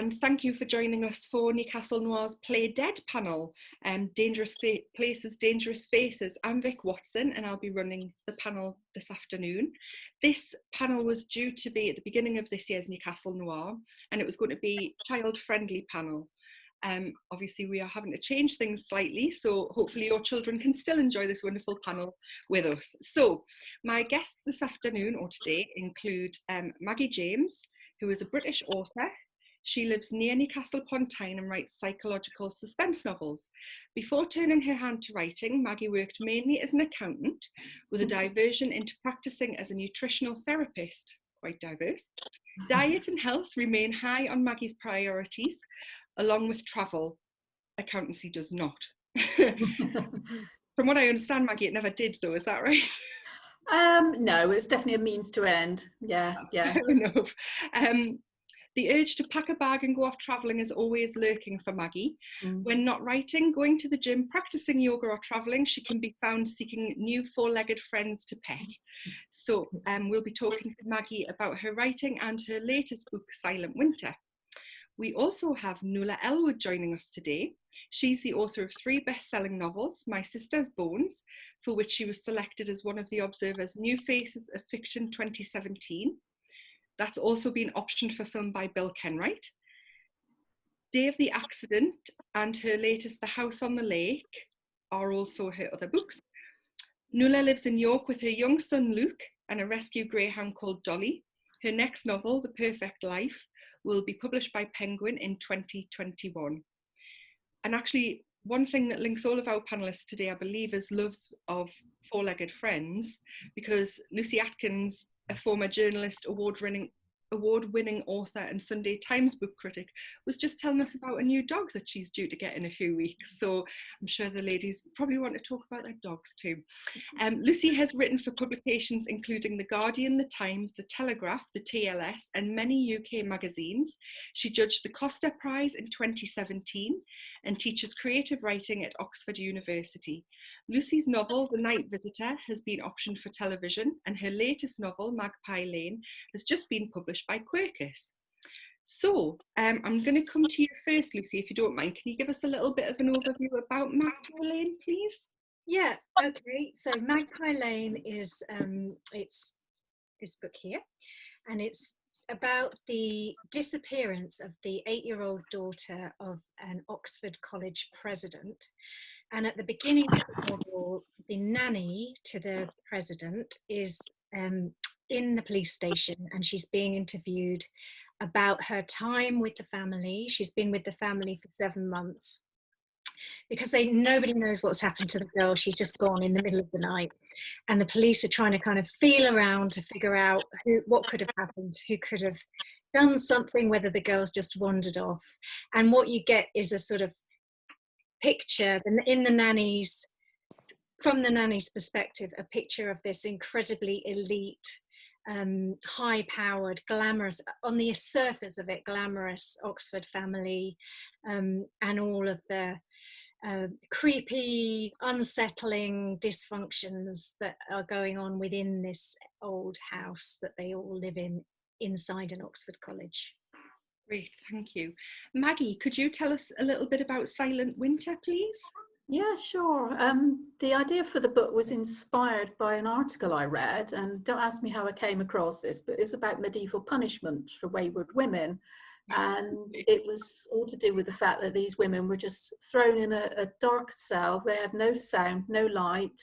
and thank you for joining us for Newcastle Noir's Play Dead panel, Dangerous Places, Dangerous Faces. I'm Vic Watson and I'll be running the panel this afternoon. This panel was due to be at the beginning of this year's Newcastle Noir, and it was going to be a child-friendly panel. Obviously we are having to change things slightly, so hopefully your children can still enjoy this wonderful panel with us. So my guests this afternoon or today include Maggie James, who is a British author. She lives near Newcastle upon Tyne and writes psychological suspense novels. Before turning her hand to writing, Maggie worked mainly as an accountant with a diversion into practicing as a nutritional therapist, quite diverse. Diet and health remain high on Maggie's priorities, along with travel. Accountancy does not. From what I understand, Maggie, it never did though, is that right? No, it's definitely a means to end. Yeah. Fair enough. The urge to pack a bag and go off travelling is always lurking for Maggie. When not writing, going to the gym, practicing yoga or travelling, she can be found seeking new four-legged friends to pet. So we'll be talking to Maggie about her writing and her latest book, Silent Winter. We also have Nuala Elwood joining us today. She's the author of 3 best-selling novels, My Sister's Bones, for which she was selected as one of the Observer's New Faces of Fiction 2017. That's also been optioned for film by Bill Kenwright. Day of the Accident and her latest The House on the Lake are also her other books. Nuala lives in York with her young son Luke and a rescue greyhound called Dolly. Her next novel, The Perfect Life, will be published by Penguin in 2021. And actually, one thing that links all of our panellists today, I believe, is love of four-legged friends, because Lucy Atkins, a former journalist, award-winning author and Sunday Times book critic, was just telling us about a new dog that she's due to get in a few weeks. So I'm sure the ladies probably want to talk about their dogs too. Lucy has written for publications including The Guardian, The Times, The Telegraph, The TLS and many UK magazines. She judged the Costa Prize in 2017 and teaches creative writing at Oxford University. Lucy's novel, The Night Visitor, has been optioned for television, and her latest novel, Magpie Lane, has just been published by Quercus. So I'm going to come to you first, Lucy, if you don't mind. Can you give us a little bit of an overview about Magpie Lane, please? Yeah, okay. So Magpie Lane is it's this book here, and it's about the disappearance of the 8-year-old daughter of an Oxford College president. And at the beginning of the novel, the nanny to the president is in the police station, and she's being interviewed about her time with the family. She's been with the family for 7 months because nobody knows what's happened to the girl. She's just gone in the middle of the night, and the police are trying to kind of feel around to figure out what could have happened, who could have done something, whether the girl's just wandered off. And what you get is a sort of picture in the nanny's, from the nanny's perspective, a picture of this incredibly elite, high-powered, glamorous, on the surface of it, glamorous Oxford family, and all of the creepy, unsettling dysfunctions that are going on within this old house that they all live in inside an Oxford college. Great, thank you. Maggie, could you tell us a little bit about Silent Winter, please? Yeah, sure. The idea for the book was inspired by an article I read, and don't ask me how I came across this, but it was about medieval punishment for wayward women. And it was all to do with the fact that these women were just thrown in a dark cell. They had no sound, no light,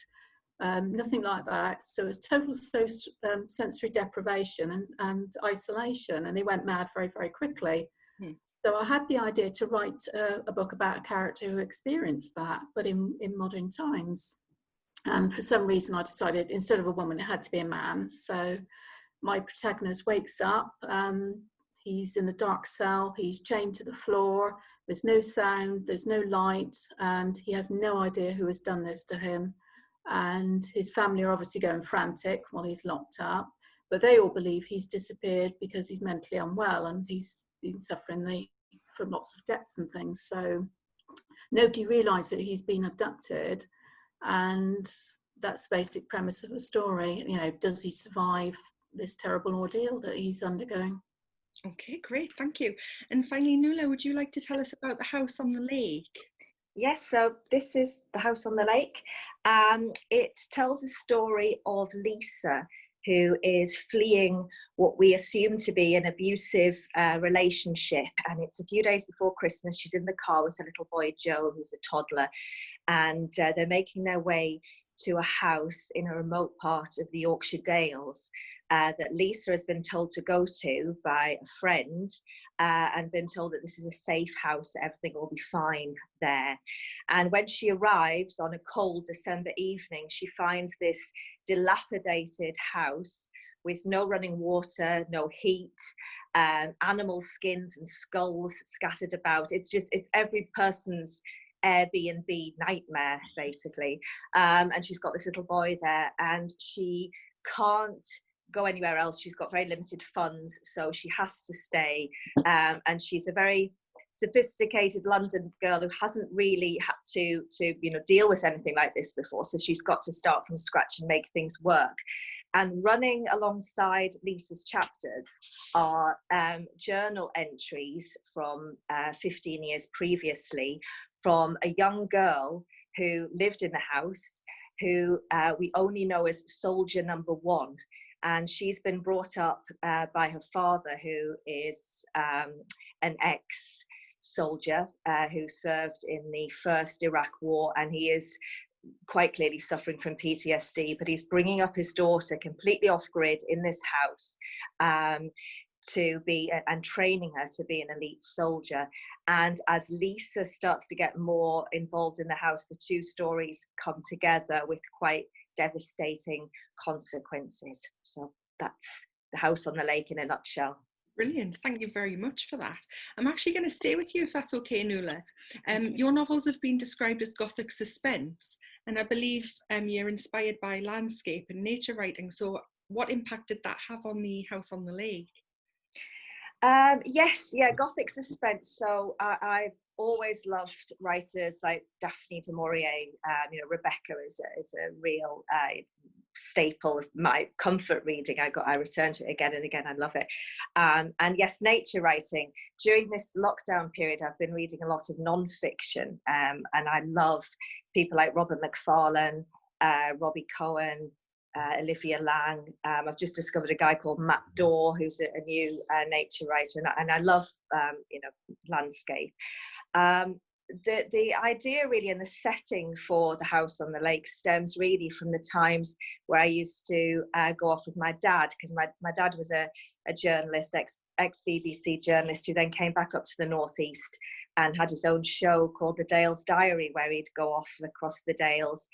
nothing like that. So it was total sensory deprivation and isolation, and they went mad very, very quickly. So I had the idea to write a book about a character who experienced that, but in modern times. And for some reason I decided instead of a woman, it had to be a man. So my protagonist wakes up, he's in a dark cell, he's chained to the floor, there's no sound, there's no light, and he has no idea who has done this to him. And his family are obviously going frantic while he's locked up, but they all believe he's disappeared because he's mentally unwell and he's been suffering from lots of debts and things. So nobody realised that he's been abducted, and that's the basic premise of the story. You know, does he survive this terrible ordeal that he's undergoing? Okay, great, thank you. And finally, Nuala, would you like to tell us about the house on the lake? Yes, so this is The House on the Lake. It tells a story of Lisa, who is fleeing what we assume to be an abusive relationship. And it's a few days before Christmas. She's in the car with her little boy, Joe, who's a toddler. And they're making their way to a house in a remote part of the Yorkshire Dales that Lisa has been told to go to by a friend and been told that this is a safe house, that everything will be fine there. And when she arrives on a cold December evening, she finds this dilapidated house with no running water, no heat, animal skins and skulls scattered about. It's every person's Airbnb nightmare, basically. And she's got this little boy there, and she can't go anywhere else. She's got very limited funds, so she has to stay. And she's a very sophisticated London girl who hasn't really had to deal with anything like this before. So she's got to start from scratch and make things work. And running alongside Lisa's chapters are journal entries from 15 years previously from a young girl who lived in the house, who we only know as Soldier Number 1. And she's been brought up by her father, who is an ex-soldier who served in the first Iraq war, and he is quite clearly suffering from PTSD, but he's bringing up his daughter completely off grid in this house to be, and training her to be an elite soldier. And as Lisa starts to get more involved in the house, the two stories come together with quite devastating consequences. So that's The House on the Lake in a nutshell. Brilliant, thank you very much for that. I'm actually going to stay with you if that's okay, Nuala. Your novels have been described as Gothic suspense, and I believe you're inspired by landscape and nature writing. So what impact did that have on The House on the Lake? Yes, Gothic suspense. So I've always loved writers like Daphne du Maurier. Rebecca is a real staple of my comfort reading. I return to it again and again. I love it. And yes, nature writing. During this lockdown period, I've been reading a lot of non-fiction, and I love people like Robert Macfarlane, Robbie Cohen, Olivia Lang. I've just discovered a guy called Matt Dorr, who's a new nature writer, and I love landscape. The idea really and the setting for The House on the Lake stems really from the times where I used to go off with my dad, because my dad was a journalist, ex-BBC journalist, who then came back up to the northeast and had his own show called The Dales Diary, where he'd go off across the Dales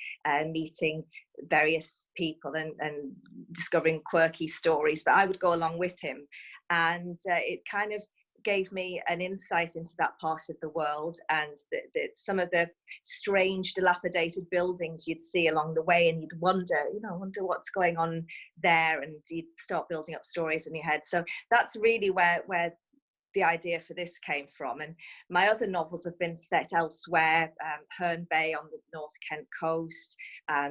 meeting various people and discovering quirky stories. But I would go along with him, and it kind of gave me an insight into that part of the world, and some of the strange dilapidated buildings you'd see along the way, and you'd wonder what's going on there, and you'd start building up stories in your head. So that's really where the idea for this came from. And my other novels have been set elsewhere, Herne Bay on the North Kent coast,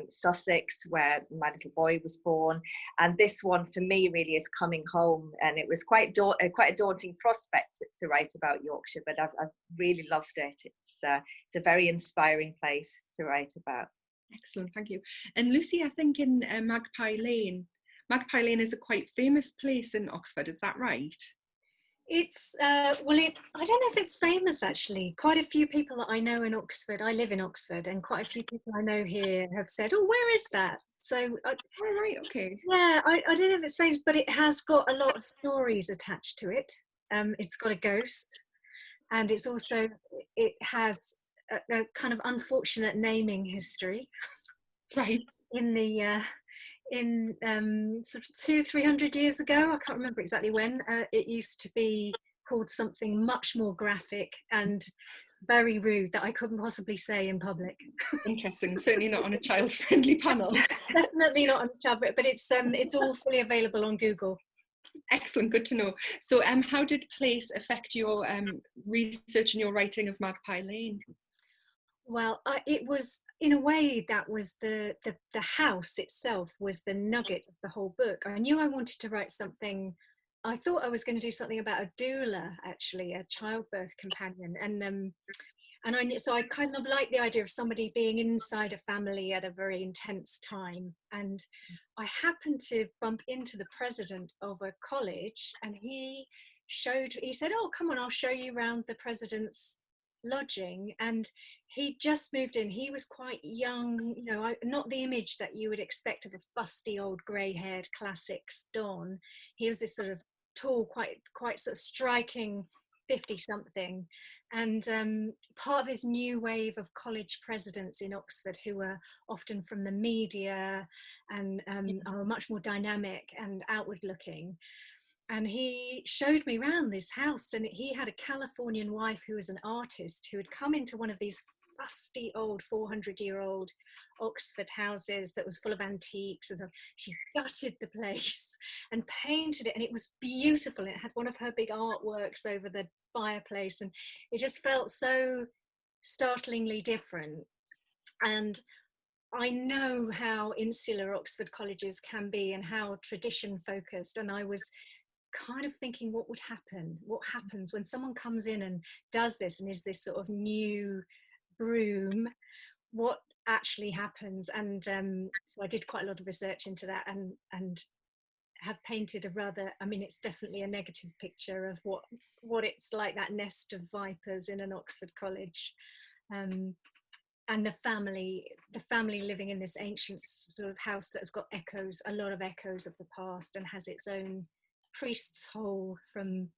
Sussex, where my little boy was born. And this one for me really is coming home. And it was quite a daunting prospect to write about Yorkshire, but I've really loved it. It's a very inspiring place to write about. Excellent, thank you. And Lucy, I think in Magpie Lane is a quite famous place in Oxford, is that right? It's I don't know if it's famous actually. Quite a few people that I know in Oxford, I live in Oxford, and quite a few people I know here have said, "Oh, where is that?" So, right, okay. Yeah, I don't know if it's famous, but it has got a lot of stories attached to it. It's got a ghost, and it has a kind of unfortunate naming history. Right. In sort of 200-300 years ago, I can't remember exactly when, it used to be called something much more graphic and very rude that I couldn't possibly say in public. Interesting, certainly not on a child-friendly panel. Definitely not on a child, but it's all fully available on Google. Excellent, good to know. So how did place affect your research and your writing of Magpie Lane? Well, it was, in a way, that was the house itself was the nugget of the whole book. I knew I wanted to write something I thought I was going to do something about a doula, actually, a childbirth companion, so I kind of like the idea of somebody being inside a family at a very intense time. And I happened to bump into the president of a college, and he said, "Oh, come on, I'll show you around the president's lodging." And he just moved in. He was quite young, you know, not the image that you would expect of a fusty old grey-haired classics Don. He was this sort of tall, quite sort of striking 50-something, and part of this new wave of college presidents in Oxford, who are often from the media and are much more dynamic and outward looking. And he showed me around this house, and he had a Californian wife who was an artist, who had come into one of these fusty old 400-year-old Oxford houses that was full of antiques, and she gutted the place and painted it, and it was beautiful. It had one of her big artworks over the fireplace, and it just felt so startlingly different. And I know how insular Oxford colleges can be and how tradition focused, and I was kind of thinking, what happens when someone comes in and does this and is this sort of new broom? What actually happens? And so I did quite a lot of research into that, and have painted a rather, I mean, it's definitely a negative picture of what it's like, that nest of vipers in an Oxford college, and the family living in this ancient sort of house that has got a lot of echoes of the past, and has its own priest's hole from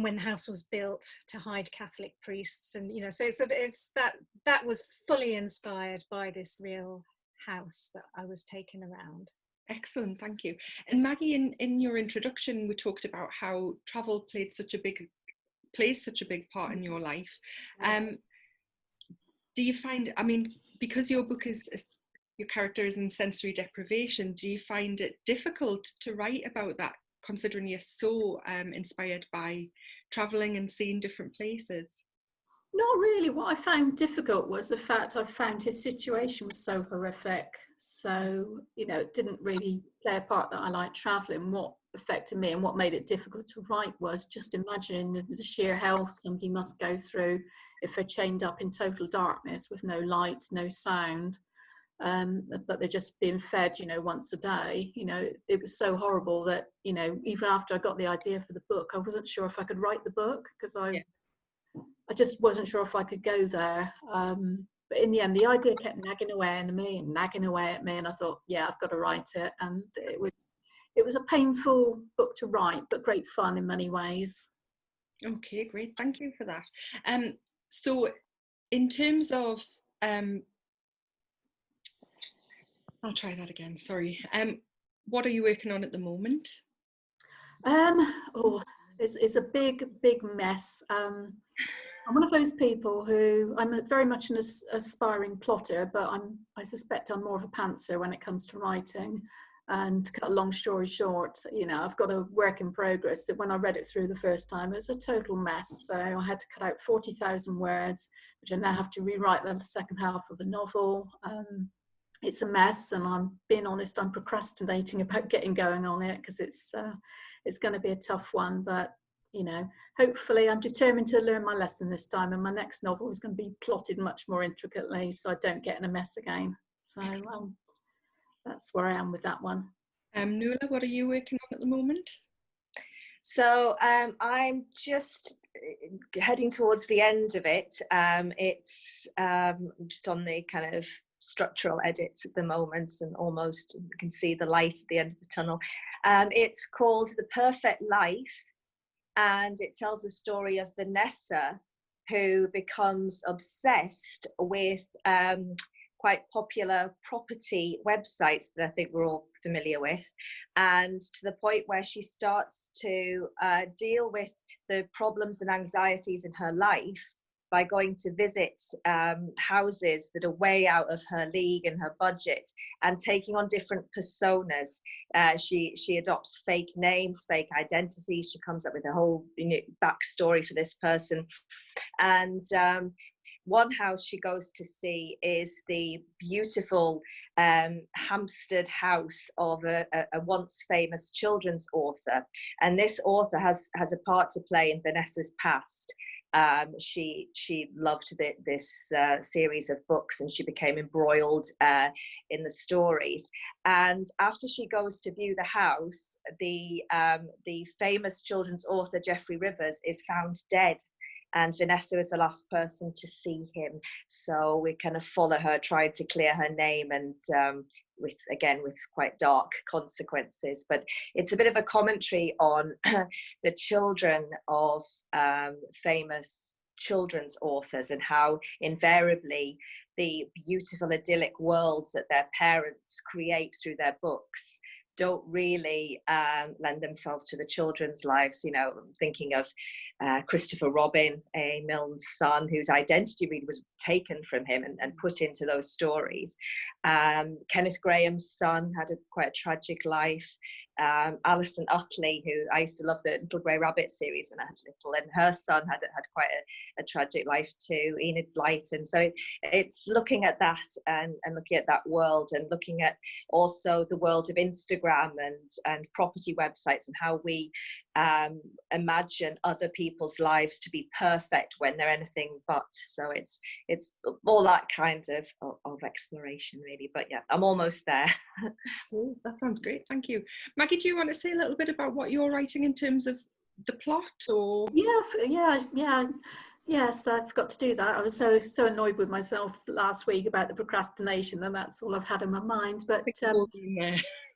when the house was built to hide Catholic priests. And you know, so it's that was fully inspired by this real house that I was taken around. Excellent, thank you. And Maggie, in your introduction, we talked about how travel plays such a big part in your life. Yes. Do you find, I mean, because your book your character is in sensory deprivation, do you find it difficult to write about that, considering you're so inspired by traveling and seeing different places? Not really. What I found difficult was the fact I found his situation was so horrific. So, you know, it didn't really play a part that I liked traveling. What affected me and what made it difficult to write was just imagining the sheer hell somebody must go through if they're chained up in total darkness with no light, no sound. But they're just being fed, you know, once a day. You know, it was so horrible that, you know, even after I got the idea for the book, I wasn't sure if I could write the book, because I just wasn't sure if I could go there. But in the end, the idea kept nagging away at me, and I thought, yeah, I've got to write it. And it was a painful book to write, but great fun in many ways. Okay, great, thank you for that. So in terms of I'll try that again, sorry. What are you working on at the moment? It's a big mess. I'm one of those people who, I'm very much an aspiring plotter, but I suspect I'm more of a pantser when it comes to writing. And to cut a long story short, you know, I've got a work in progress that when I read it through the first time, it was a total mess. So I had to cut out 40,000 words, which I now have to rewrite the second half of the novel. It's a mess, and I'm being honest, I'm procrastinating about getting going on it, because it's going to be a tough one. But you know, hopefully I'm determined to learn my lesson this time, and my next novel is going to be plotted much more intricately so I don't get in a mess again. So that's where I am with that one. Nuala, what are you working on at the moment? So I'm just heading towards the end of it. It's just on the kind of structural edits at the moment, and almost you can see the light at the end of the tunnel. It's called The Perfect Life, and it tells the story of Vanessa, who becomes obsessed with quite popular property websites that I think we're all familiar with, and to the point where she starts to deal with the problems and anxieties in her life by going to visit houses that are way out of her league and her budget, and taking on different personas. She adopts fake names, fake identities. She comes up with a whole backstory for this person. And one house she goes to see is the beautiful Hampstead house of a once famous children's author, and this author has a part to play in Vanessa's past. She loved this series of books, and she became embroiled in the stories. And after she goes to view the house, the famous children's author Geoffrey Rivers is found dead, and Vanessa is the last person to see him. So we kind of follow her trying to clear her name, and with quite dark consequences. But it's a bit of a commentary on the children of famous children's authors, and how invariably the beautiful idyllic worlds that their parents create through their books don't really lend themselves to the children's lives. You know, I'm thinking of Christopher Robin, A. Milne's son, whose identity really was taken from him and put into those stories. Kenneth Grahame's son had quite a tragic life. Alison Utley, who I used to love the Little Grey Rabbit series when I was little, and her son had quite a tragic life too, Enid Blyton. So it's looking at that and looking at that world, and looking at also the world of Instagram and property websites, and how we imagine other people's lives to be perfect when they're anything but. So it's all that kind of exploration, really. But yeah, I'm almost there. Cool. That sounds great, thank you. Maggie, do you want to say a little bit about what you're writing in terms of the plot? Or Yes, I forgot to do that. I was so annoyed with myself last week about the procrastination, and that's all I've had in my mind. But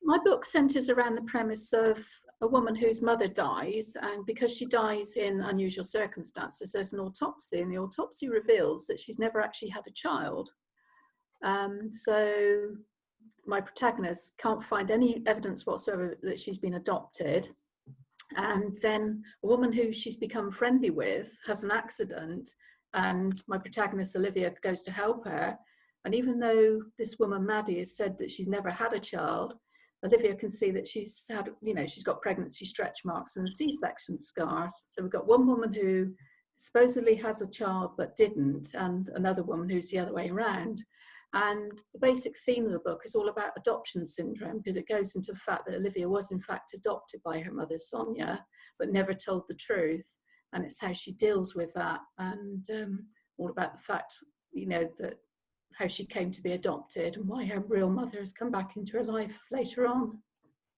my book centres around the premise of a woman whose mother dies, and because she dies in unusual circumstances, there's an autopsy, and the autopsy reveals that she's never actually had a child. So my protagonist can't find any evidence whatsoever that she's been adopted. And then a woman who she's become friendly with has an accident, and my protagonist Olivia goes to help her. And even though this woman Maddie has said that she's never had a child, Olivia can see that she's had, she's got pregnancy stretch marks and a C-section scars. So we've got one woman who supposedly has a child but didn't, and another woman who's the other way around. And the basic theme of the book is all about adoption syndrome, because it goes into the fact that Olivia was in fact adopted by her mother Sonia, but never told the truth. And it's how she deals with that, and all about the fact, that how she came to be adopted and why her real mother has come back into her life later on.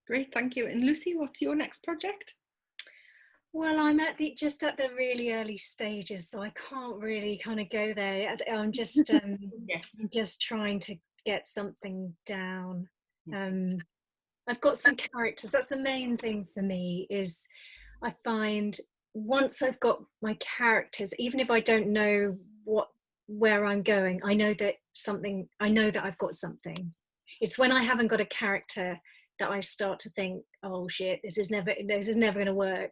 Great, thank you. And Lucy, what's your next project? Well, I'm just at the really early stages, so I can't really kind of go there. I'm just Yes. I'm just trying to get something down. I've got some characters. That's the main thing for me, is I find once I've got my characters, even if I don't know where I'm going, I know that I've got something. It's when I haven't got a character that I start to think, oh shit, this is never going to work.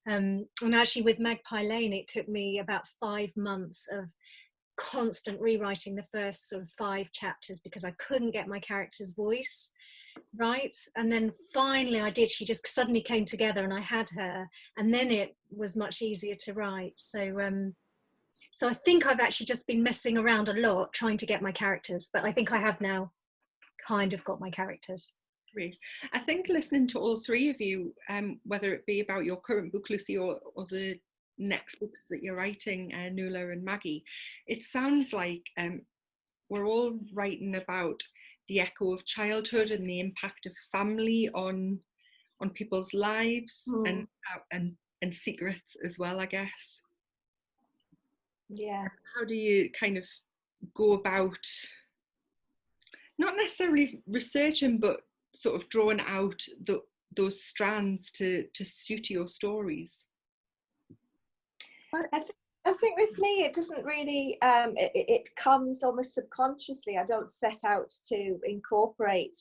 And actually with Magpie Lane, it took me about 5 months of constant rewriting the first sort of 5 chapters because I couldn't get my character's voice right. And then finally I did. She just suddenly came together and I had her, and then it was much easier to write. So I think I've actually just been messing around a lot trying to get my characters, but I think I have now kind of got my characters. Great. I think listening to all three of you, whether it be about your current book, Lucy, or the next books that you're writing, Nuala and Maggie, it sounds like we're all writing about the echo of childhood and the impact of family on people's lives, and secrets as well, I guess. Yeah. How do you kind of go about not necessarily researching, but sort of drawing out those strands to suit your stories? I think with me it doesn't really it comes almost subconsciously. I don't set out to incorporate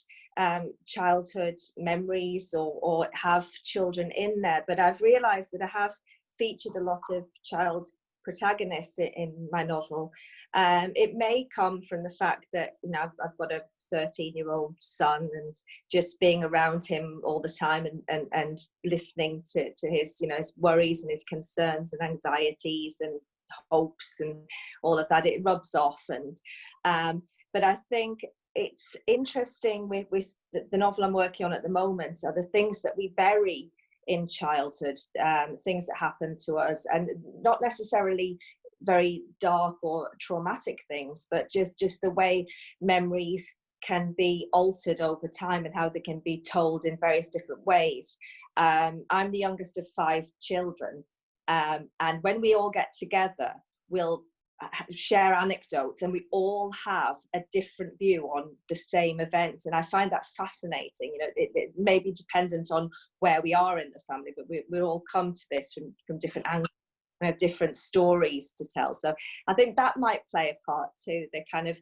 childhood memories or have children in there, but I've realized that I have featured a lot of child protagonists in my novel. It may come from the fact that I've got a 13-year-old son, and just being around him all the time and listening to his his worries and his concerns and anxieties and hopes and all of that. It rubs off. And but I think it's interesting with the novel I'm working on at the moment are the things that we bury in childhood, things that happen to us, and not necessarily very dark or traumatic things, but just the way memories can be altered over time and how they can be told in various different ways. I'm the youngest of 5 children, and when we all get together, we'll share anecdotes, and we all have a different view on the same event. And I find that fascinating. You know, it may be dependent on where we are in the family, but we all come to this from different angles. We have different stories to tell. So I think that might play a part too. The kind of,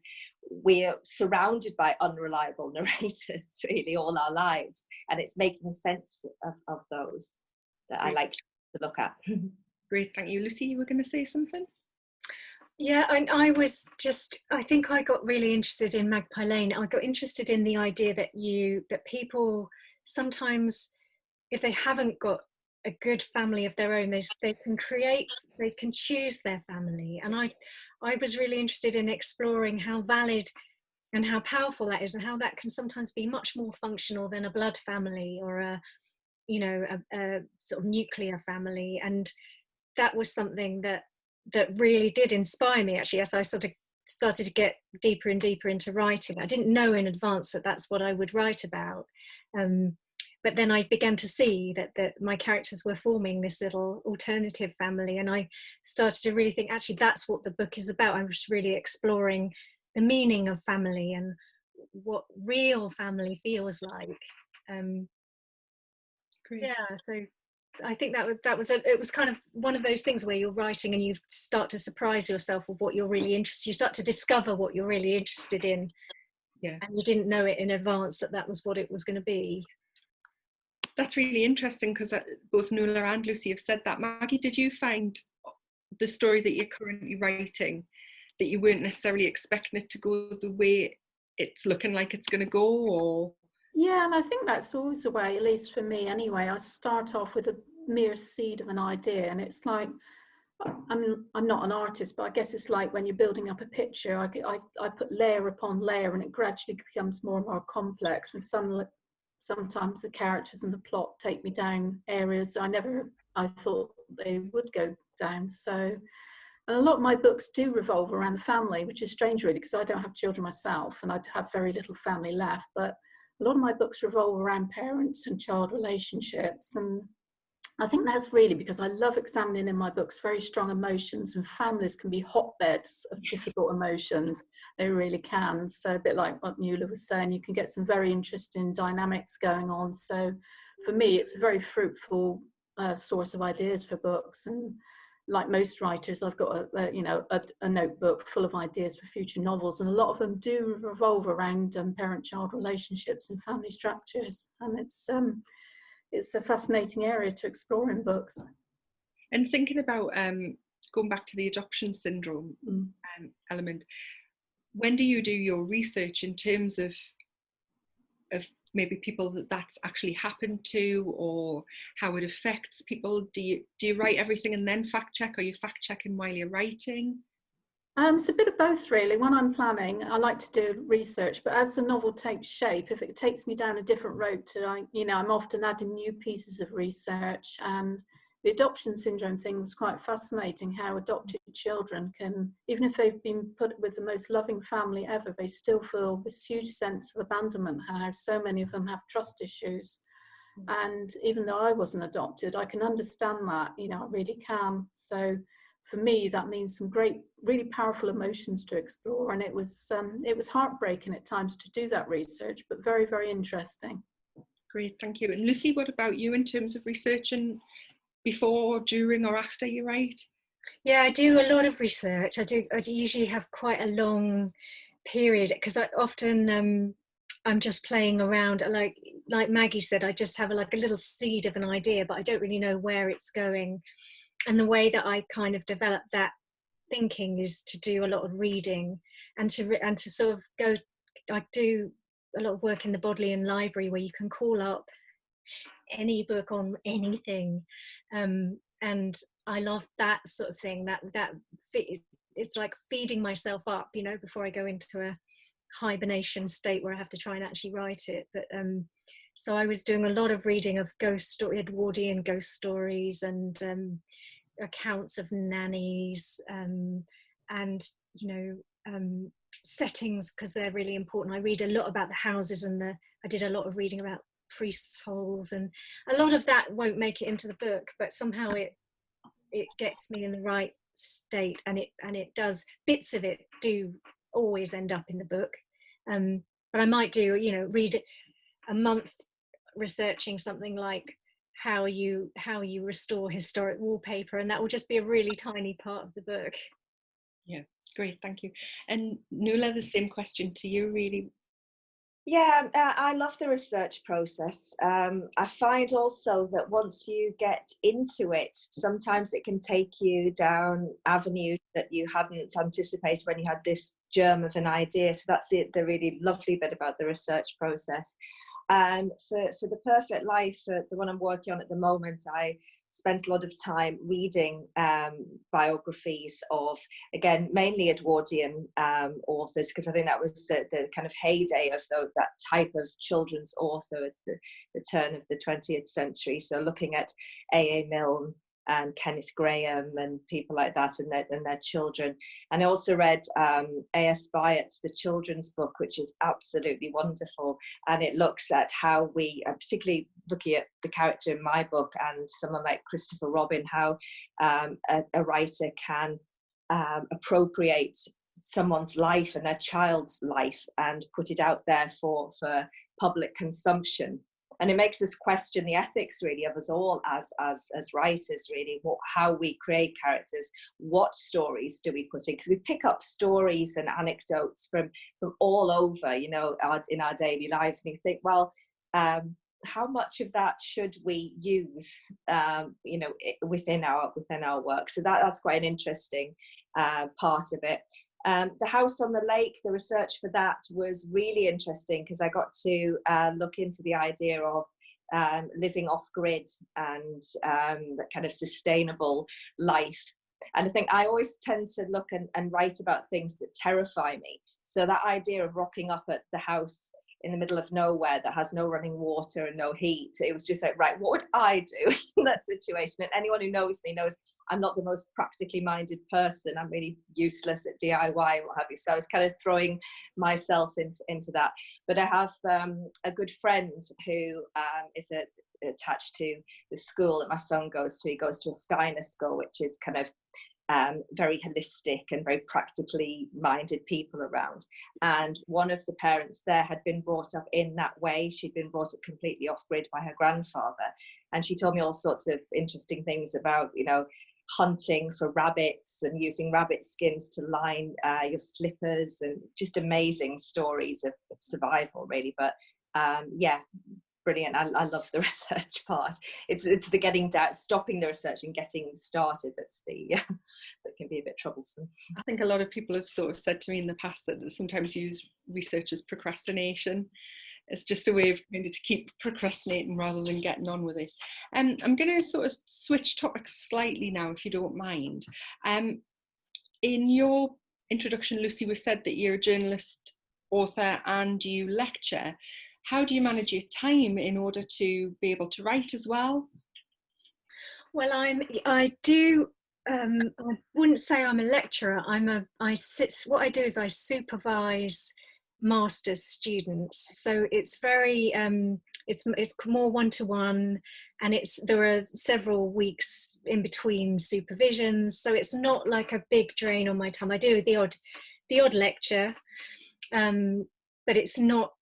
we're surrounded by unreliable narrators really all our lives, and it's making sense of those that I like to look at. Great, thank you. Lucy, you were going to say something? Yeah, I think I got really interested in Magpie Lane. I got interested in the idea that people sometimes, if they haven't got a good family of their own, they can choose their family. And I was really interested in exploring how valid and how powerful that is, and how that can sometimes be much more functional than a blood family or a sort of nuclear family. And that was something that really did inspire me, actually, as I sort of started to get deeper and deeper into writing. I didn't know in advance that that's what I would write about. But then I began to see that my characters were forming this little alternative family, and I started to really think, actually, that's what the book is about. I was really exploring the meaning of family and what real family feels like. Great. Yeah, so I think it was kind of one of those things where you're writing and you start to surprise yourself with what you're really interested. You start to discover what you're really interested in, yeah, and you didn't know it in advance that was what it was going to be. That's really interesting, because both Nuala and Lucy have said that. Maggie, did you find the story that you're currently writing that you weren't necessarily expecting it to go the way it's looking like it's going to go? Or yeah, and I think that's always the way, at least for me anyway. I start off with a mere seed of an idea, and it's like, I'm not an artist, but I guess it's like when you're building up a picture, I put layer upon layer, and it gradually becomes more and more complex, and sometimes the characters and the plot take me down areas I thought they would go down. So, and a lot of my books do revolve around the family, which is strange really, because I don't have children myself and I have very little family left, but a lot of my books revolve around parents and child relationships. And I think that's really because I love examining in my books very strong emotions, and families can be hotbeds of difficult emotions. They really can. So a bit like what Nuala was saying, you can get some very interesting dynamics going on. So for me, it's a very fruitful source of ideas for books. And like most writers, I've got a notebook full of ideas for future novels, and a lot of them do revolve around parent-child relationships and family structures. And it's a fascinating area to explore in books. And thinking about going back to the adoption syndrome element, when do you do your research in terms of maybe people that's actually happened to, or how it affects people? Do you write everything and then fact check? Are you fact checking while you're writing? It's a bit of both really. When I'm planning, I like to do research, but as the novel takes shape, if it takes me down a different road I'm often adding new pieces of research. And the adoption syndrome thing was quite fascinating, how adopted children can, even if they've been put with the most loving family ever, they still feel this huge sense of abandonment, and how so many of them have trust issues. And even though I wasn't adopted, I can understand that, I really can. So for me, that means some great, really powerful emotions to explore. And it was heartbreaking at times to do that research, but very, very interesting. Great, thank you. And Lucy, what about you in terms of researching before, during, or after you write? Yeah, I do a lot of research. I usually have quite a long period, because I often I'm just playing around. Like Maggie said, I just have a little seed of an idea, but I don't really know where it's going. And the way that I kind of develop that thinking is to do a lot of reading, and to sort of go. I do a lot of work in the Bodleian Library, where you can call up any book on anything, and I love that sort of thing. It's like feeding myself up, you know, before I go into a hibernation state where I have to try and actually write it. But so I was doing a lot of reading of Edwardian ghost stories, and accounts of nannies, and you know, settings, because they're really important. I read a lot about the houses, and I did a lot of reading about priests' holes, and a lot of that won't make it into the book, but somehow it gets me in the right state, and it does. Bits of it do always end up in the book, but I might do, you know, read a month researching something like how you restore historic wallpaper, and that will just be a really tiny part of the book. Yeah, great, thank you. And Nuala, the same question to you, really. Yeah, I love the research process. I find also that once you get into it, sometimes it can take you down avenues that you hadn't anticipated when you had this germ of an idea. So that's the really lovely bit about the research process. For The Perfect Life, the one I'm working on at the moment, I spent a lot of time reading biographies of, again, mainly Edwardian authors, because I think that was the kind of heyday of that type of children's author at the turn of the 20th century. So looking at A.A. Milne and Kenneth Graham and people like that, and their children. And I also read A.S. Byatt's The Children's Book, which is absolutely wonderful. And it looks at how we, particularly looking at the character in my book and someone like Christopher Robin, how a writer can appropriate someone's life and their child's life and put it out there for public consumption. And it makes us question the ethics, really, of us all as writers, really, how we create characters, what stories do we put in? Because we pick up stories and anecdotes from all over, you know, in our daily lives, and you think, well, how much of that should we use, you know, within our work? So that's quite an interesting part of it. The House on the Lake, the research for that was really interesting, because I got to look into the idea of living off grid and that kind of sustainable life. And I think I always tend to look and write about things that terrify me. So that idea of rocking up at the house in the middle of nowhere that has no running water and no heat, it was just like, right, what would I do in that situation? And anyone who knows me knows I'm not the most practically minded person. I'm really useless at DIY and what have you. So I was kind of throwing myself into that. But I have a good friend who is attached to the school that my son goes to. He goes to a Steiner school, which is kind of very holistic and very practically minded people around. And one of the parents there had been brought up in that way. She'd been brought up completely off grid by her grandfather. And she told me all sorts of interesting things about, you know, hunting for rabbits and using rabbit skins to line your slippers, and just amazing stories of survival, really. But yeah, brilliant. I love the research part. It's the getting down, stopping the research and getting started that's that can be a bit troublesome. I think a lot of people have sort of said to me in the past that they sometimes use research as procrastination. It's just a way of kind of to keep procrastinating rather than getting on with it. I'm going to sort of switch topics slightly now, if you don't mind. In your introduction, Lucy, was said that you're a journalist, author, and you lecture. How do you manage your time in order to be able to write as well? Well, I wouldn't say I'm a lecturer. What I do is I supervise master's students. So it's very, it's more one-to-one, and there are several weeks in between supervisions. So it's not like a big drain on my time. I do the odd lecture, but it's not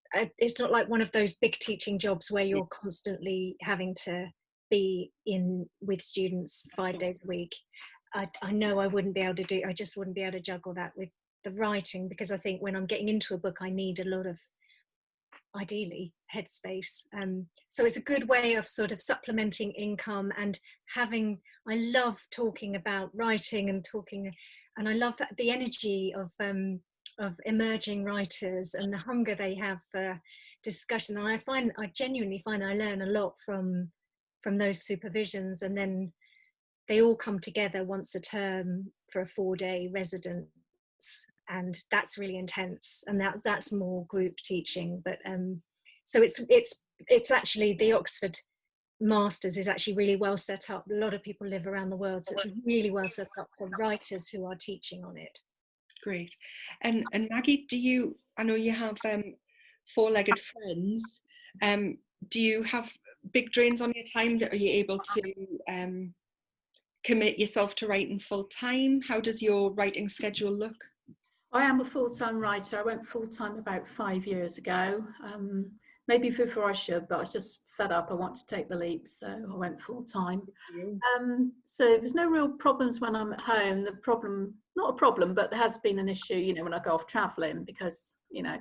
like one of those big teaching jobs where you're constantly having to be in with students 5 days a week. I know I wouldn't be able to do. I just wouldn't be able to juggle that with the writing, because I think when I'm getting into a book, I need a lot of, ideally, headspace. So it's a good way of sort of supplementing income and having. I love talking about writing and talking, and I love the energy of emerging writers and the hunger they have for discussion. And I genuinely find I learn a lot from those supervisions, and then they all come together once a term for a 4-day residence, and that's really intense, and that's more group teaching. But so it's actually, the Oxford Masters is actually really well set up. A lot of people live around the world, so it's really well set up for writers who are teaching on it. Great. And Maggie, I know you have four-legged friends, do you have big drains on your time? Are you able to commit yourself to writing full time? How does your writing schedule look? I am a full-time writer. I went full-time about 5 years ago. Maybe before I should, but I was just fed up. I want to take the leap, so I went full-time. So there's no real problems when I'm at home. The problem, not a problem, but there has been an issue, you know, when I go off traveling, because, you know,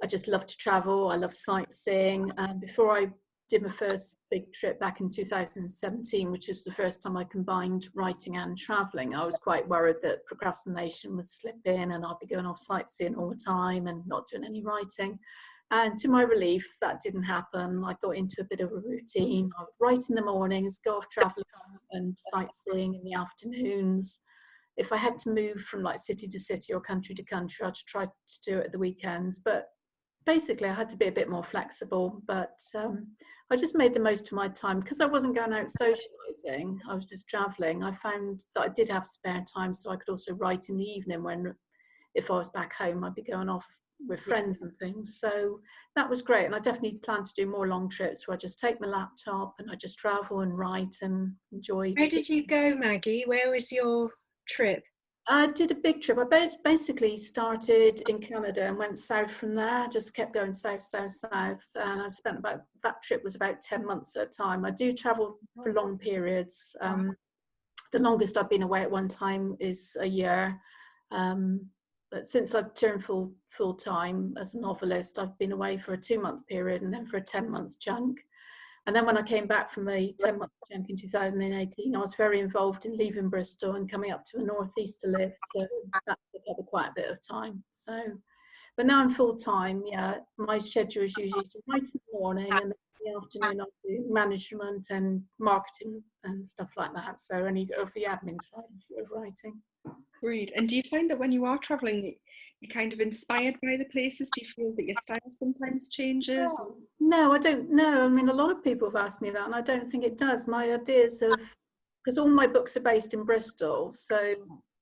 I just love to travel. I love sightseeing. Before I did my first big trip back in 2017, which was the first time I combined writing and traveling, I was quite worried that procrastination would slip in and I'd be going off sightseeing all the time and not doing any writing. And to my relief, that didn't happen. I got into a bit of a routine. I would write in the mornings, go off traveling and sightseeing in the afternoons. If I had to move from like city to city or country to country, I'd try to do it at the weekends. But basically I had to be a bit more flexible, but I just made the most of my time because I wasn't going out socializing. I was just traveling. I found that I did have spare time, so I could also write in the evening when, if I was back home, I'd be going off with friends and things. So that was great, and I definitely plan to do more long trips where I just take my laptop and I just travel and write and enjoy. Where did you go, Maggie? Where was your trip? I did a big trip. I basically started in Canada and went south from there. Just kept going south, south, south. And I spent that trip was about 10 months at a time. I do travel for long periods. The longest I've been away at one time is a year. But since I've turned full time as a novelist, I've been away for a 2-month period and then for a 10-month chunk. And then when I came back from a 10-month chunk in 2018, I was very involved in leaving Bristol and coming up to the northeast to live. So that took up quite a bit of time. So, but now I'm full time. Yeah, my schedule is usually to write in the morning, and then in the afternoon I'll do management and marketing and stuff like that. So any of the admin side of writing. Great. And do you find that when you are traveling, you're kind of inspired by the places? Do you feel that your style sometimes changes? No, I don't know. I mean, a lot of people have asked me that, and I don't think it does. My ideas of, because all my books are based in Bristol, so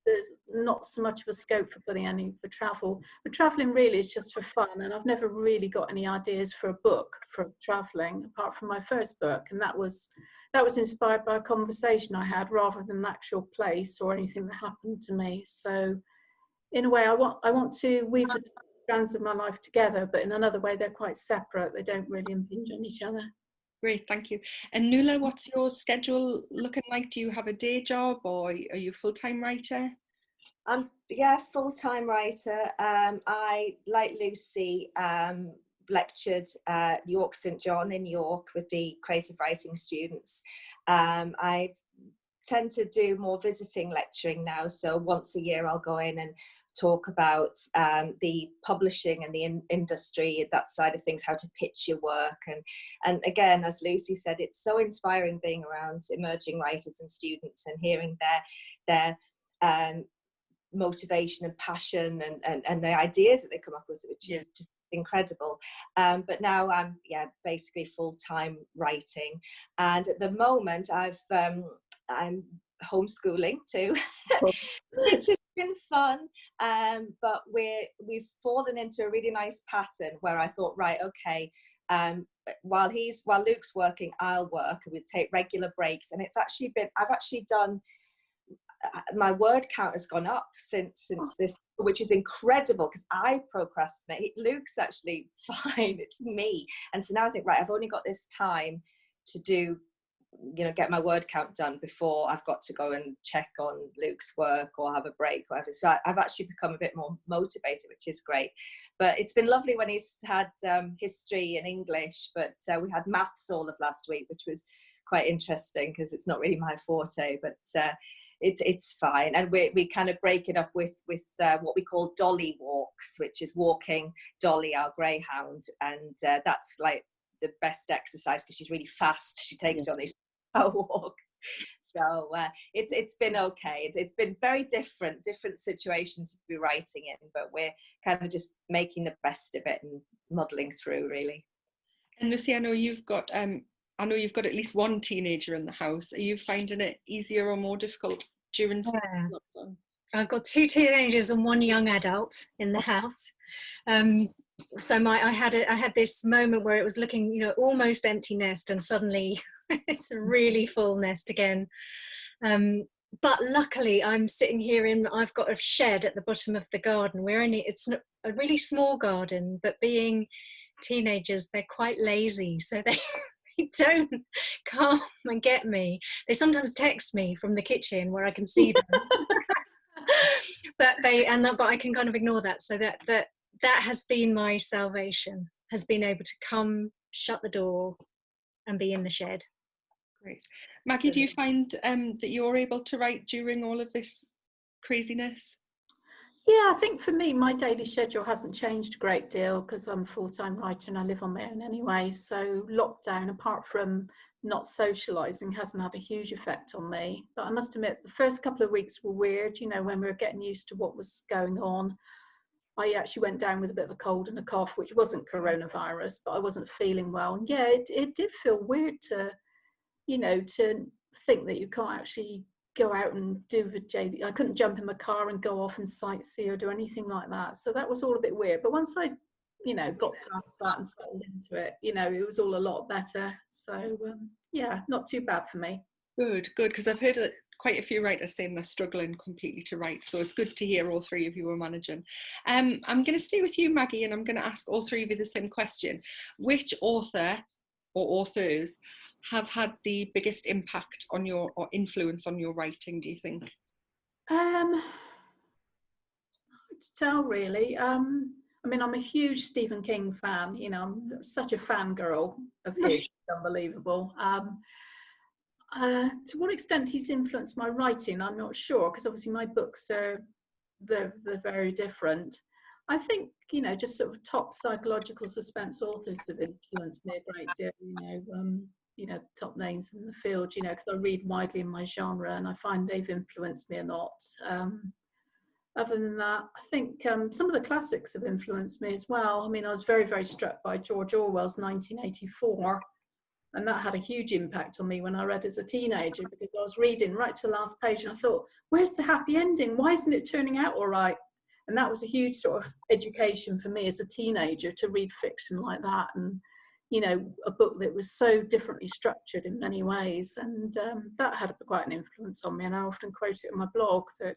there's not so much of a scope for putting any for travel. But traveling really is just for fun, and I've never really got any ideas for a book for traveling apart from my first book, and that was inspired by a conversation I had rather than an actual place or anything that happened to me. So in a way, I want to weave the strands of my life together, but in another way, they're quite separate. They don't really impinge on each other. Great, thank you. And Nuala, what's your schedule looking like? Do you have a day job, or are you a full-time writer? Yeah, full-time writer. I, like Lucy, lectured at York St John in York with the creative writing students. I tend to do more visiting lecturing now, so once a year I'll go in and talk about the publishing and the industry, that side of things, how to pitch your work, and again, as Lucy said, it's so inspiring being around emerging writers and students and hearing their motivation and passion and the ideas that they come up with, which is just incredible. But now I'm basically full-time writing, and at the moment I'm homeschooling too, which has been fun. But we've fallen into a really nice pattern where I thought, right, okay, while Luke's working, I'll work, and we'll take regular breaks. And I've actually done, my word count has gone up since this, which is incredible because I procrastinate. Luke's actually fine, it's me. And so now I think, right, I've only got this time to do, get my word count done before I've got to go and check on Luke's work or have a break or whatever. So I've actually become a bit more motivated, which is great. But it's been lovely when he's had history and English, but we had maths all of last week, which was quite interesting because it's not really my forte, but it's fine. And we kind of break it up with what we call dolly walks, which is walking Dolly, our greyhound, and that's like the best exercise because she's really fast. She takes on these walks. So it's been okay. It's been very different situation to be writing in, but we're kind of just making the best of it and muddling through, really. And Lucy, I know you've got at least one teenager in the house. Are you finding it easier or more difficult during lockdown? I've got 2 teenagers and 1 young adult in the house. So I had this moment where it was looking, you know, almost empty nest, and suddenly it's a really full nest again. But luckily I'm sitting here I've got a shed at the bottom of the garden. It's not a really small garden, but being teenagers, they're quite lazy, so they don't come and get me. They sometimes text me from the kitchen where I can see them. but I can kind of ignore that. So that has been my salvation, has been able to come, shut the door and be in the shed. Great. Maggie, do you find that you're able to write during all of this craziness? Yeah, I think for me, my daily schedule hasn't changed a great deal because I'm a full-time writer and I live on my own anyway. So lockdown, apart from not socialising, hasn't had a huge effect on me. But I must admit, the first couple of weeks were weird, you know, when we were getting used to what was going on. I actually went down with a bit of a cold and a cough, which wasn't coronavirus, but I wasn't feeling well. And yeah, it did feel weird to, you know, to think that you can't actually go out and do the JV. I couldn't jump in my car and go off and sightsee or do anything like that. So that was all a bit weird. But once I, you know, got past that and settled into it, you know, it was all a lot better. So yeah, not too bad for me. Good, because I've heard quite a few writers saying they're struggling completely to write. So it's good to hear all 3 of you are managing. I'm going to stay with you, Maggie, and I'm going to ask all 3 of you the same question. Which author or authors have had the biggest impact on your, or influence on your writing, do you think? Hard to tell, really. I mean, I'm a huge Stephen King fan. You know, I'm such a fangirl of his. It's unbelievable. To what extent he's influenced my writing, I'm not sure, because obviously my books are they're very different. I think, you know, just sort of top psychological suspense authors have influenced me a great deal. You know, the top names in the field. You know, because I read widely in my genre, and I find they've influenced me a lot. Other than that, I think some of the classics have influenced me as well. I mean, I was very struck by George Orwell's 1984. And that had a huge impact on me when I read as a teenager, because I was reading right to the last page and I thought, where's the happy ending? Why isn't it turning out all right? And that was a huge sort of education for me as a teenager, to read fiction like that. And, you know, a book that was so differently structured in many ways. And that had quite an influence on me. And I often quote it in my blog that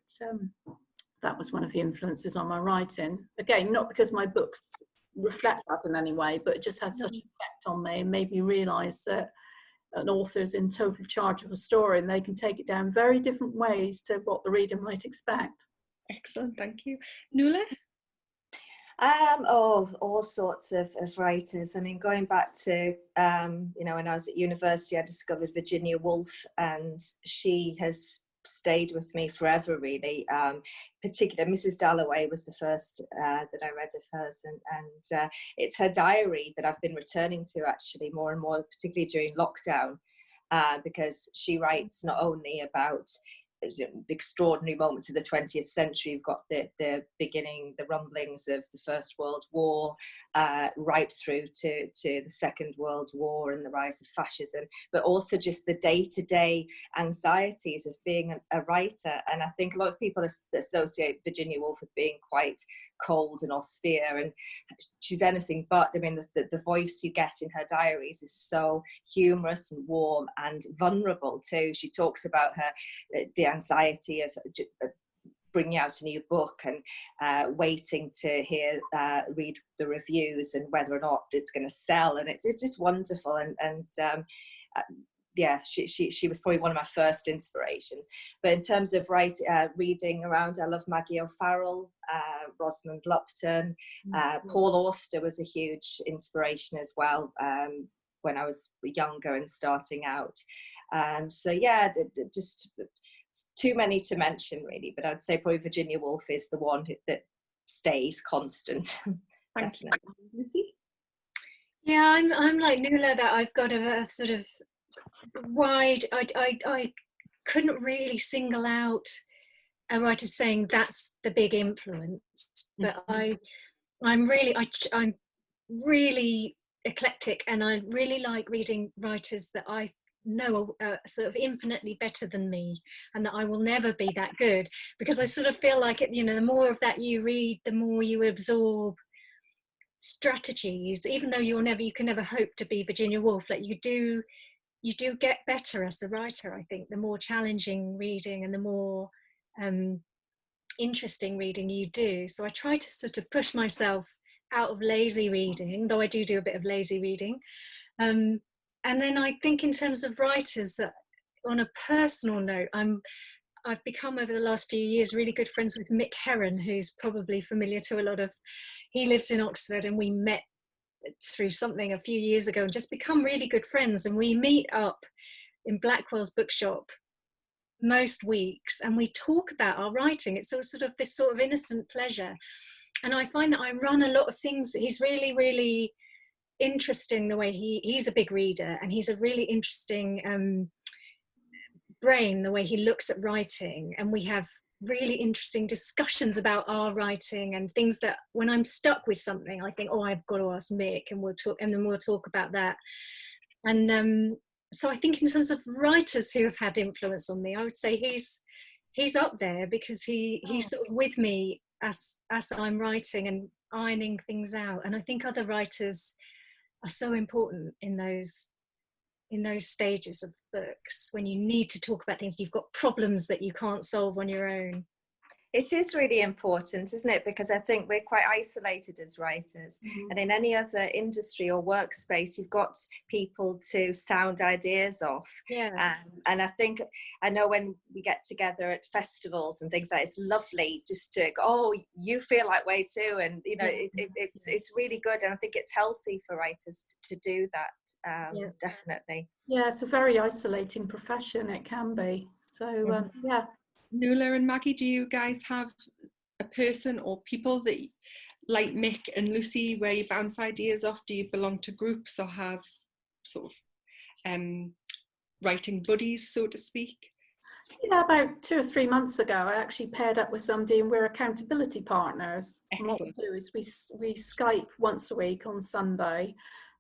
that was one of the influences on my writing. Again, not because my books reflect that in any way, but it just had such an effect on me and made me realise that an author's in total charge of a story and they can take it down very different ways to what the reader might expect. Excellent, thank you. Nuala? All sorts of writers. I mean, going back to, you know, when I was at university, I discovered Virginia Woolf, and she has stayed with me forever, really. Particularly Mrs. Dalloway was the first that I read of hers, and it's her diary that I've been returning to actually more and more, particularly during lockdown, because she writes not only about extraordinary moments of the 20th century. You've got the beginning, the rumblings of the First World War, right through to the Second World War and the rise of fascism, but also just the day-to-day anxieties of being a writer. And I think a lot of people associate Virginia Woolf with being quite cold and austere, and she's anything but. I mean, the voice you get in her diaries is so humorous and warm and vulnerable too. She talks about the anxiety of bringing out a new book and waiting to read the reviews and whether or not it's going to sell, and it's just wonderful. And yeah, she was probably one of my first inspirations. But in terms of reading around, I love Maggie O'Farrell, Rosamund Lupton, Paul Auster was a huge inspiration as well when I was younger and starting out. So yeah, just too many to mention really, but I'd say probably Virginia Woolf is the one that stays constant. Thank you. Lucy? Yeah, I'm like Nuala, that I've got a sort of wide. I couldn't really single out a writer saying that's the big influence, but I'm really eclectic, and I really like reading writers that I know are sort of infinitely better than me, and that I will never be that good, because I sort of feel like it, you know, the more of that you read, the more you absorb strategies, even though you can never hope to be Virginia Woolf. Like you do get better as a writer, I think, the more challenging reading and the more interesting reading you do. So I try to sort of push myself out of lazy reading, though I do a bit of lazy reading. And then I think in terms of writers, that on a personal note, I've become over the last few years really good friends with Mick Herron, who's probably familiar to a lot of, he lives in Oxford, and we met through something a few years ago and just become really good friends. And we meet up in Blackwell's bookshop most weeks and we talk about our writing. It's sort of this sort of innocent pleasure. And I find that I run a lot of things. He's really, really interesting the way he's a big reader, and he's a really interesting brain, the way he looks at writing. And we have really interesting discussions about our writing and things that when I'm stuck with something, I think, oh, I've got to ask Mick, and then we'll talk about that. And so I think in terms of writers who have had influence on me, I would say he's up there, because he's sort of with me as I'm writing and ironing things out. And I think other writers are so important in those stages of books, when you need to talk about things, you've got problems that you can't solve on your own. It is really important, isn't it? Because I think we're quite isolated as writers. And in any other industry or workspace, you've got people to sound ideas off. Yeah. And I know when we get together at festivals and things like that, it's lovely just to go, oh, you feel that way too. And, you know, it's really good. And I think it's healthy for writers to do that, definitely. Yeah, it's a very isolating profession, it can be. So, yeah. Nuala and Maggie, do you guys have a person or people that, like Mick and Lucy, where you bounce ideas off? Do you belong to groups or have sort of writing buddies, so to speak? Yeah, about 2 or 3 months ago, I actually paired up with somebody, and we're accountability partners. And what we do is we Skype once a week on Sunday,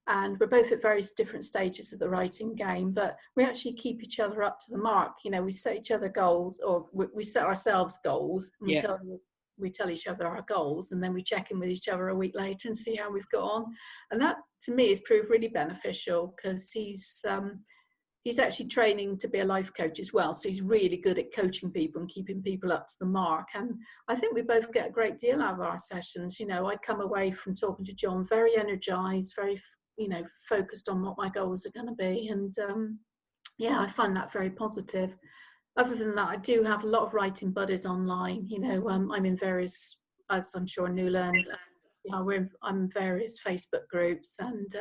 and we're both at various different stages of the writing game, but we actually keep each other up to the mark. You know, we set each other goals, or we set ourselves goals, and we tell each other our goals, and then we check in with each other a week later and see how we've got on. And that, to me, has proved really beneficial, because he's actually training to be a life coach as well. So he's really good at coaching people and keeping people up to the mark. And I think we both get a great deal out of our sessions. You know, I come away from talking to John very energized, very, you know, focused on what my goals are going to be. And I find that very positive. Other than that, I do have a lot of writing buddies online. You know, I'm in various, as I'm sure Nuala and I'm in various Facebook groups, and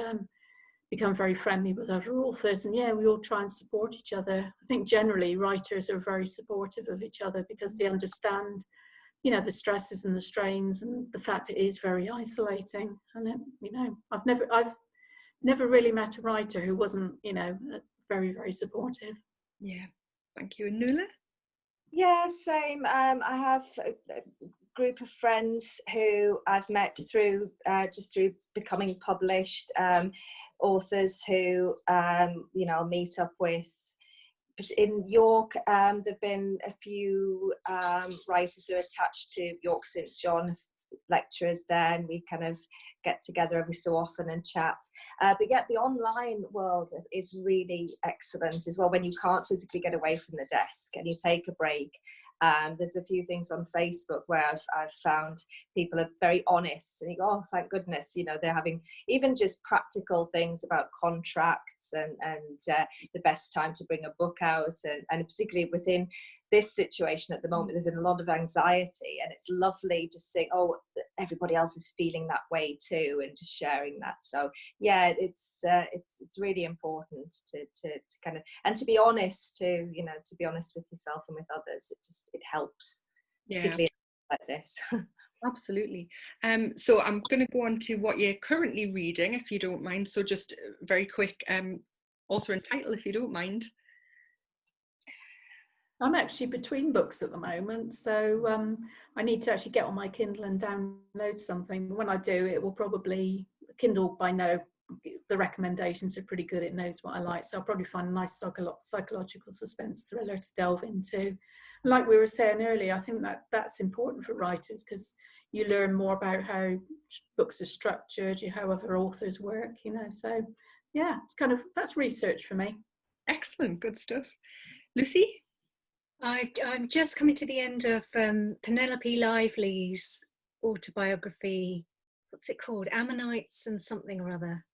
become very friendly with other authors. And we all try and support each other. I think generally writers are very supportive of each other, because they understand, you know, the stresses and the strains, and the fact it is very isolating. And you know, I've never really met a writer who wasn't, you know, very, very supportive. Yeah, thank you. And Nuala? Yeah, same. I have a group of friends who I've met through just through becoming published, authors who you know, I'll meet up with. In York, there've been a few writers who are attached to York St John, lecturers there, and we kind of get together every so often and chat. But yet the online world is really excellent as well, when you can't physically get away from the desk and you take a break. There's a few things on Facebook where I've found people are very honest, and you go, oh, thank goodness, you know, they're having even just practical things about contracts and the best time to bring a book out, and particularly within this situation at the moment, there's been a lot of anxiety, and it's lovely just saying, oh, everybody else is feeling that way too, and just sharing that. So yeah, it's really important to kind of, and to be honest too, you know, to be honest with yourself and with others. It helps, particularly like this. Absolutely. So I'm going to go on to what you're currently reading, if you don't mind. So just very quick, author and title, if you don't mind. I'm actually between books at the moment, so I need to actually get on my Kindle and download something. When I do, it will probably, Kindle by now, the recommendations are pretty good. It knows what I like, so I'll probably find a nice psychological suspense thriller to delve into. Like we were saying earlier, I think that that's important for writers, because you learn more about how books are structured, how other authors work, you know. So yeah, it's kind of, that's research for me. Excellent, good stuff. Lucy? I'm just coming to the end of Penelope Lively's autobiography. What's it called? Ammonites and something or other.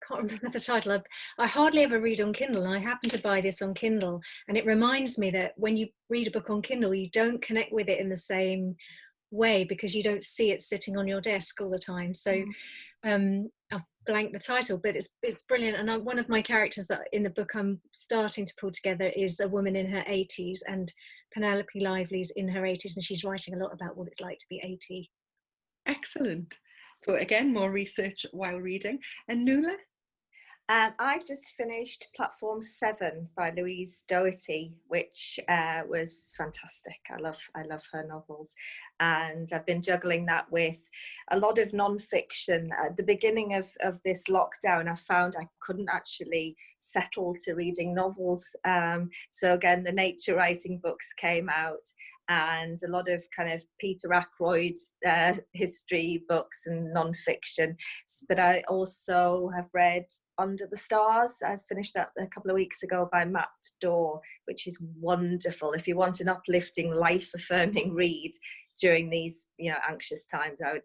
Can't remember the title. I hardly ever read on Kindle, and I happen to buy this on Kindle, and it reminds me that when you read a book on Kindle, you don't connect with it in the same way because you don't see it sitting on your desk all the time. So I've blanked the title, but it's brilliant. And one of my characters that in the book I'm starting to pull together is a woman in her 80s, and Penelope Lively's in her 80s, and she's writing a lot about what it's like to be 80. Excellent. So again, more research while reading. And Nuala? I've just finished Platform 7 by Louise Doherty, which was fantastic. I love her novels, and I've been juggling that with a lot of non-fiction. At the beginning of this lockdown, I found I couldn't actually settle to reading novels. So again, the nature writing books came out, and a lot of kind of Peter Ackroyd history books and non-fiction. But I also have read Under the Stars. I finished that a couple of weeks ago by Matt Dorr, which is wonderful. If you want an uplifting, life-affirming read during these, anxious times, I would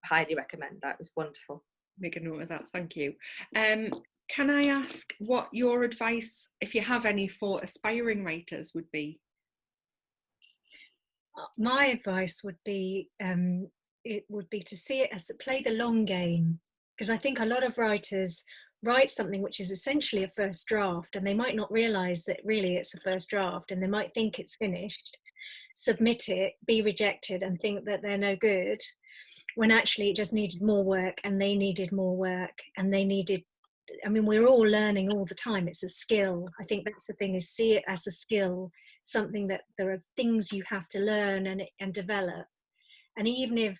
highly recommend that. It was wonderful. Make a note of that, thank you. Can I ask what your advice, if you have any, for aspiring writers would be? My advice would be to see it as to play the long game, because I think a lot of writers write something which is essentially a first draft, and they might not realize that really it's a first draft, and they might think it's finished, submit it, be rejected, and think that they're no good, when actually it just needed more work, and they needed more work, and they needed, we're all learning all the time. It's a skill. I think that's the thing, is see it as a skill, something that there are things you have to learn and develop. And even if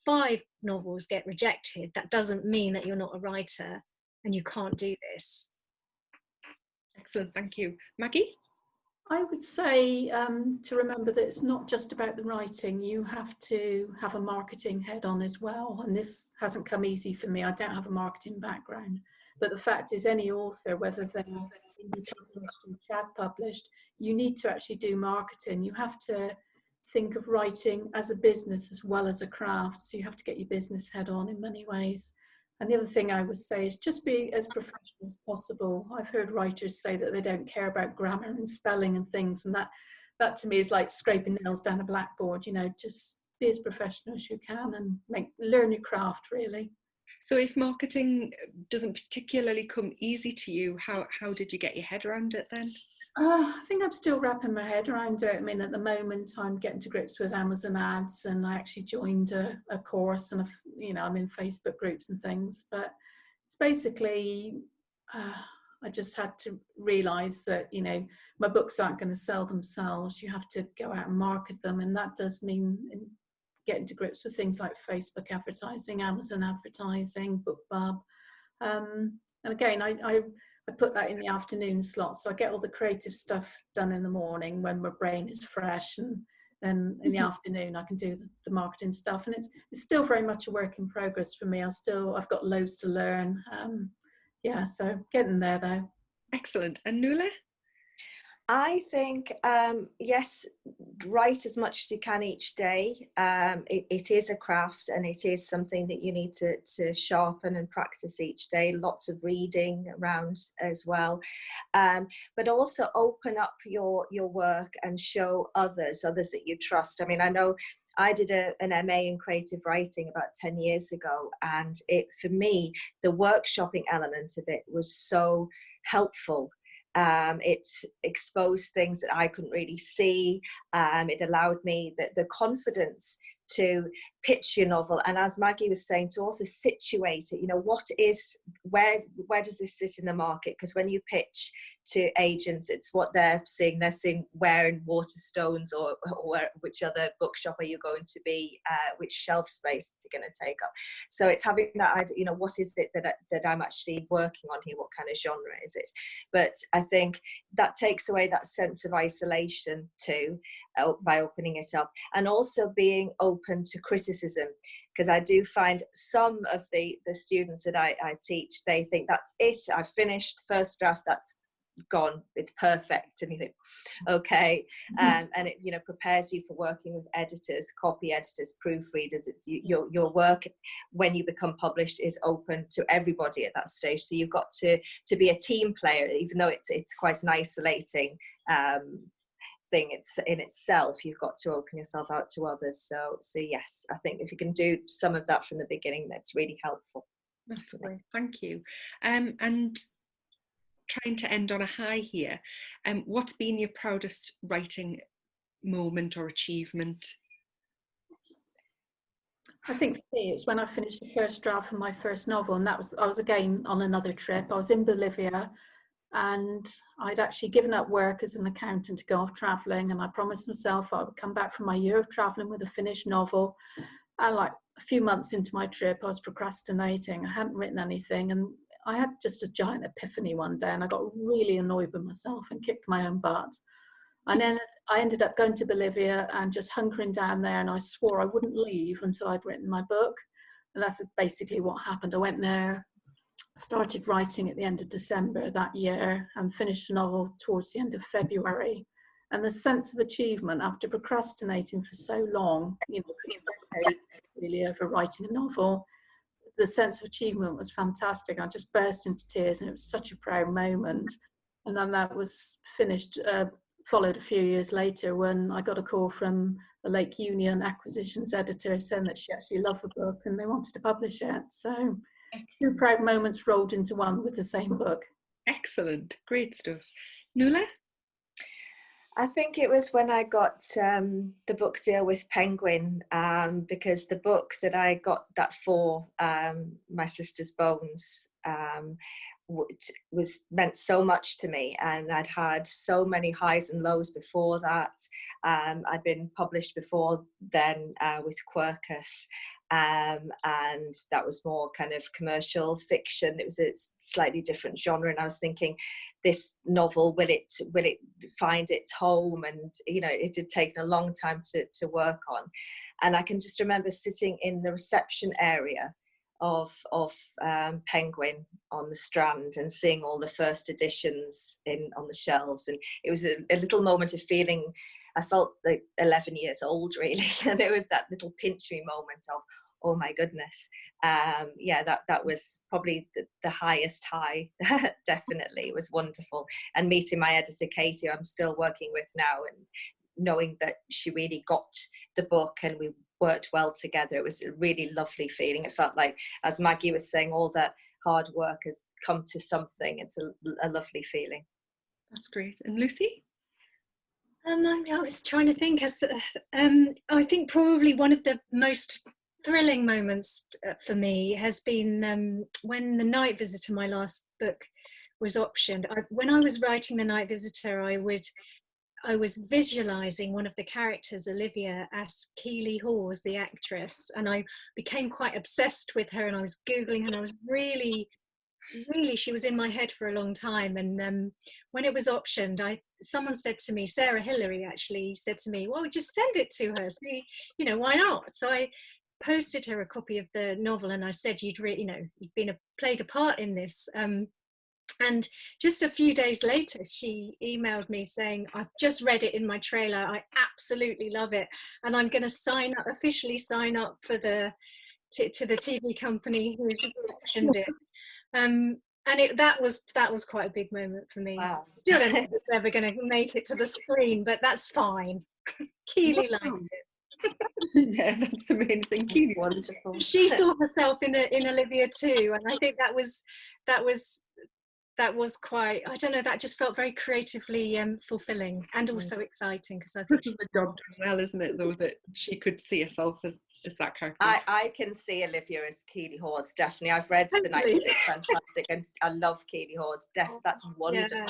5 novels get rejected, that doesn't mean that you're not a writer and you can't do this. Excellent, thank you. Maggie? I would say to remember that it's not just about the writing. You have to have a marketing head on as well. And this hasn't come easy for me. I don't have a marketing background. But the fact is, any author, whether they're indie published or trad published, you need to actually do marketing. You have to think of writing as a business as well as a craft. So you have to get your business head on in many ways. And the other thing I would say is just be as professional as possible. I've heard writers say that they don't care about grammar and spelling and things, and that to me is like scraping nails down a blackboard. Just be as professional as you can and learn your craft, really. So if marketing doesn't particularly come easy to you, how did you get your head around it then? I think I'm still wrapping my head around it. At the moment I'm getting to grips with Amazon ads, and I actually joined a course, and I'm in Facebook groups and things. But it's basically, I just had to realise that my books aren't going to sell themselves. You have to go out and market them, and that does mean getting to grips with things like Facebook advertising, Amazon advertising, BookBub, and again I put that in the afternoon slot, so I get all the creative stuff done in the morning when my brain is fresh, and then in the afternoon I can do the marketing stuff, and it's still very much a work in progress for me. I've got loads to learn. So getting there though. Excellent. And Nuala? I think, yes, write as much as you can each day. It is a craft, and it is something that you need to sharpen and practice each day. Lots of reading around as well. But also open up your work and show others that you trust. I know I did an MA in creative writing about 10 years ago, and for me, the workshopping element of it was so helpful. It exposed things that I couldn't really see. It allowed me the confidence to pitch your novel, and as Maggie was saying, to also situate it. Where does this sit in the market? Because when you pitch to agents, it's what they're seeing. They're seeing where in Waterstones or which other bookshop are you going to be, which shelf space you're going to take up. So it's having that idea, what is it that I'm actually working on here? What kind of genre is it? But I think that takes away that sense of isolation too, by opening it up, and also being open to criticism. Because I do find some of the students that I teach, they think that's it, I've finished first draft, that's gone, it's perfect, and you think, okay. And it prepares you for working with editors, copy editors, proofreaders. Your work, when you become published, is open to everybody at that stage. So you've got to be a team player, even though it's quite an isolating thing it's in itself. You've got to open yourself out to others. So yes, I think if you can do some of that from the beginning, that's really helpful. That's great, thank you. And trying to end on a high here, what's been your proudest writing moment or achievement? I think for me, it's when I finished the first draft of my first novel, and I was again on another trip. I was in Bolivia, and I'd actually given up work as an accountant to go off travelling, and I promised myself I would come back from my year of travelling with a finished novel. And like a few months into my trip, I was procrastinating. I hadn't written anything, and I had just a giant epiphany one day, and I got really annoyed with myself and kicked my own butt. And then I ended up going to Bolivia and just hunkering down there, and I swore I wouldn't leave until I'd written my book. And that's basically what happened. I went there, started writing at the end of December that year, and finished the novel towards the end of February. And the sense of achievement after procrastinating for so long, really over writing a novel, the sense of achievement was fantastic. I just burst into tears, and it was such a proud moment. And then that was finished, followed a few years later when I got a call from the Lake Union acquisitions editor saying that she actually loved the book and they wanted to publish it. So two proud moments rolled into one with the same book. Excellent, great stuff. Nuala? I think it was when I got the book deal with Penguin, because the book that I got that for, My Sister's Bones, meant so much to me, and I'd had so many highs and lows before that. I'd been published before then with Quercus, and that was more kind of commercial fiction. It was a slightly different genre, and I was thinking, this novel, will it find its home? And it had taken a long time to work on. And I can just remember sitting in the reception area of Penguin on the Strand and seeing all the first editions on the shelves, and it was a little moment of feeling, I felt like 11 years old really, and it was that little pinch me moment of, oh my goodness. That was probably the highest high. Definitely, it was wonderful. And meeting my editor Katie, who I'm still working with now, and knowing that she really got the book and we worked well together, it was a really lovely feeling. It felt like, as Maggie was saying, all that hard work has come to something. It's a lovely feeling. That's great. And Lucy? I was trying to think. I think probably one of the most thrilling moments for me has been when The Night Visitor, my last book, was optioned. When I was writing The Night Visitor, I was visualizing one of the characters, Olivia, as Keeley Hawes, the actress, and I became quite obsessed with her, and I was Googling her, and I was really, she was in my head for a long time. And when it was optioned, someone said to me, Sarah Hillary actually said to me, well, just send it to her, see, why not? So I posted her a copy of the novel, and I said, you'd played a part in this. And just a few days later, she emailed me saying, I've just read it in my trailer. I absolutely love it. And I'm going to officially sign up for to the TV company who optioned it. And that was quite a big moment for me. Wow. Still don't think it's ever going to make it to the screen, but that's fine. Keeley liked it. Yeah, that's the main thing. Keeley, wonderful. She saw herself in Olivia too, and I think that was that was quite, I don't know, that just felt very creatively fulfilling and also exciting, because I think Such a good job done well, isn't it, though, that she could see herself as that character. I can see Olivia as Keely Hawes, definitely. I've read The Night, it's fantastic, and I love Keely Hawes. That's wonderful.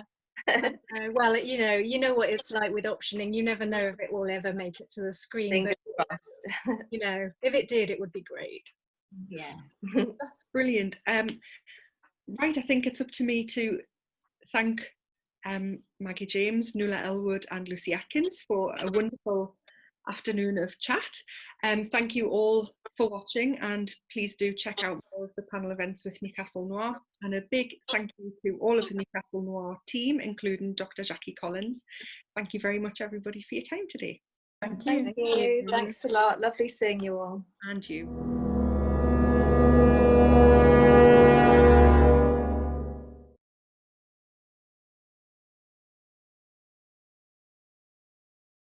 Yeah. Well, you know what it's like with optioning. You never know if it will ever make it to the screen. Fingers But crossed. you know, if it did, it would be great. Yeah. That's brilliant. Right, I think it's up to me to thank Maggie James, Nuala Elwood and Lucy Atkins for a wonderful afternoon of chat. Thank you all for watching, and please do check out more of the panel events with Newcastle Noir, and a big thank you to all of the Newcastle Noir team, including Dr. Jackie Collins. Thank you very much, everybody, for your time today. Thank you. Thank you. Thanks a lot. Lovely seeing you all. And you.